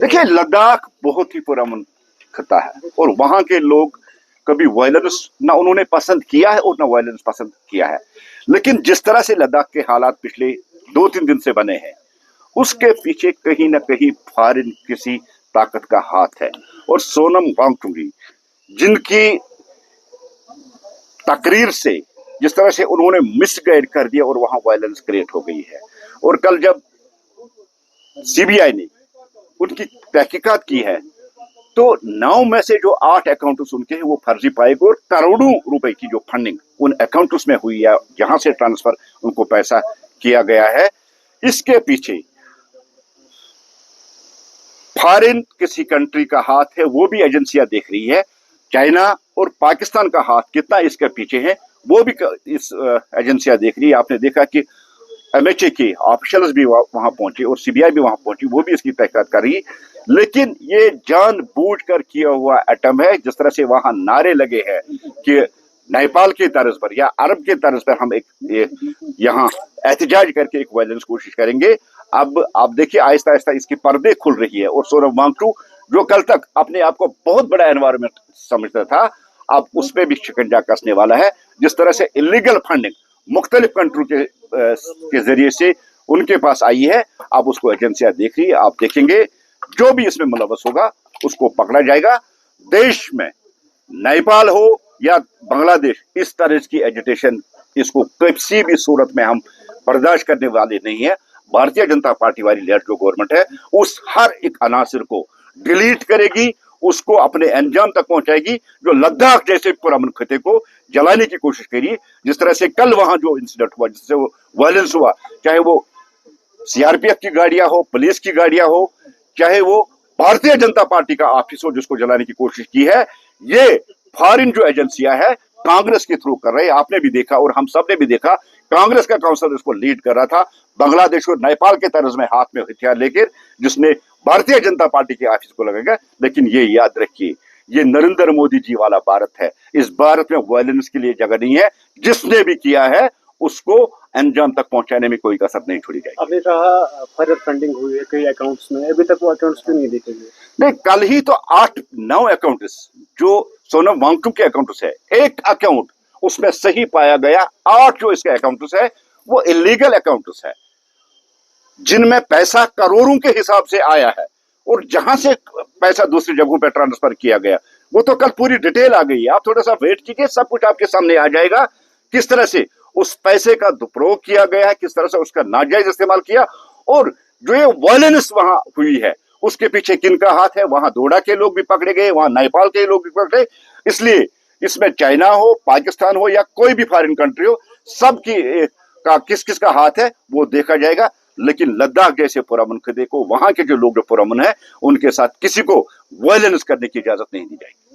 देखिए, लद्दाख बहुत ही पुरअमन खत्ता है और वहां के लोग कभी वायलेंस ना उन्होंने पसंद किया है और ना वायलेंस पसंद किया है। लेकिन जिस तरह से लद्दाख के हालात पिछले 2-3 दिन से बने हैं, उसके पीछे कहीं ना कहीं फॉरेन किसी ताकत का हाथ है। और सोनम वांगचुक जिनकी तकरीर से जिस तरह से उन्होंने मिसगाइड कर दिया और वहां वायलेंस क्रिएट हो गई है। और कल जब सीबीआई ने उनकी तहकीकात की है तो 9 में से जो 8 अकाउंट्स उनके हैं वो फर्जी पाए गए और करोड़ों रुपए की जो फंडिंग उन अकाउंट्स में हुई है, जहां से ट्रांसफर उनको पैसा किया गया है, इसके पीछे फॉरेन किसी कंट्री का हाथ है। वो भी एजेंसियां देख रही है। चाइना और पाकिस्तान का हाथ कितना इसके पीछे है वो भी इस एजेंसियां देख रही है। आपने देखा कि एमएचए के ऑफिशियल्स भी वहां पहुंचे और सीबीआई भी वहां पहुंची, वो भी इसकी तहकीकात कर रही। लेकिन ये जानबूझकर किया हुआ एटम है। जिस तरह से वहां नारे लगे हैं कि नेपाल के तर्ज पर या अरब के तर्ज पर हम एक यहाँ एहतजाज करके एक वायलेंस कोशिश करेंगे। अब आप देखिए आहिस्ता आहिस्ता इसके पर्दे खुल रही है। और सोनम वांगचुक जो कल तक अपने आप को बहुत बड़ा एनवायरमेंट समझता था, अब उस पर भी शिकंजा कसने वाला है। जिस तरह से इलीगल फंडिंग मुख्तलिफ कंट्री के जरिए से उनके पास आई है, अब उसको एजेंसियां देख रही है। आप देखेंगे जो भी इसमें मुलव्वस होगा उसको पकड़ा जाएगा। देश में नेपाल हो या बांग्लादेश, इस तरह की एजिटेशन इसको किसी भी सूरत में हम बर्दाश्त करने वाले नहीं है। भारतीय जनता पार्टी वाली लेट जो गवर्नमेंट है उस हर एक अनासर को डिलीट करेगी, उसको अपने अंजाम तक पहुंचाएगी। जो लद्दाख जैसे पुरअमन खत्ते को जलाने की कोशिश करी, जिस तरह से कल वहां जो इंसिडेंट हुआ, जिससे वो वायलेंस हुआ, चाहे वो सीआरपीएफ की गाड़ियां हो, पुलिस की गाड़ियां हो, चाहे वो भारतीय जनता पार्टी का ऑफिस हो जिसको जलाने की कोशिश की है, ये फॉरेन जो एजेंसियां है कांग्रेस के थ्रू कर रहे हैं। आपने भी देखा और हम सब ने भी देखा, कांग्रेस का काउंसिलर इसको लीड कर रहा था, बांग्लादेश और नेपाल के तर्ज में हाथ में हथियार लेकर, जिसने भारतीय जनता पार्टी के ऑफिस को लगेगा। लेकिन ये याद रखिए, ये नरेंद्र मोदी जी वाला भारत है। इस भारत में वायलेंस के लिए जगह नहीं है। जिसने भी किया है उसको अंजाम तक पहुंचाने में कोई कसर नहीं छोड़ी जाएगी। आपने कहा फर्दर फंडिंग हुई है कई अकाउंट्स में, अभी तक वो अकाउंट्स क्यों नहीं देखे गए? नहीं, कल ही तो 8-9 अकाउंट्स जो सोनम वांगचुक के अकाउंट्स है, एक अकाउंट उसमें सही पाया गया। 8 जो इसके अकाउंट्स है वो इलीगल अकाउंट्स है, जिनमें पैसा करोड़ों के हिसाब से आया है और जहां से पैसा दूसरी जगहों पर ट्रांसफर किया गया, वो तो कल पूरी डिटेल आ गई है। आप थोड़ा सा वेट कीजिए, सब कुछ आपके सामने आ जाएगा। किस तरह से उस पैसे का दुरुपयोग किया गया, किस तरह से उसका नाजायज इस्तेमाल किया, और जो ये वायलेंस वहां हुई है उसके पीछे किनका हाथ है। वहां दोडा के लोग भी पकड़े गए, वहां नेपाल के लोग भी पकड़े। इसलिए इसमें चाइना हो, पाकिस्तान हो या कोई भी फॉरेन कंट्री हो, सबकी का किस किस का हाथ है वो देखा जाएगा। लेकिन लद्दाख जैसे पुरअमन खत्ते को, वहां के जो लोग जो पुरअमन है, उनके साथ किसी को वायलेंस करने की इजाजत नहीं दी जाएगी।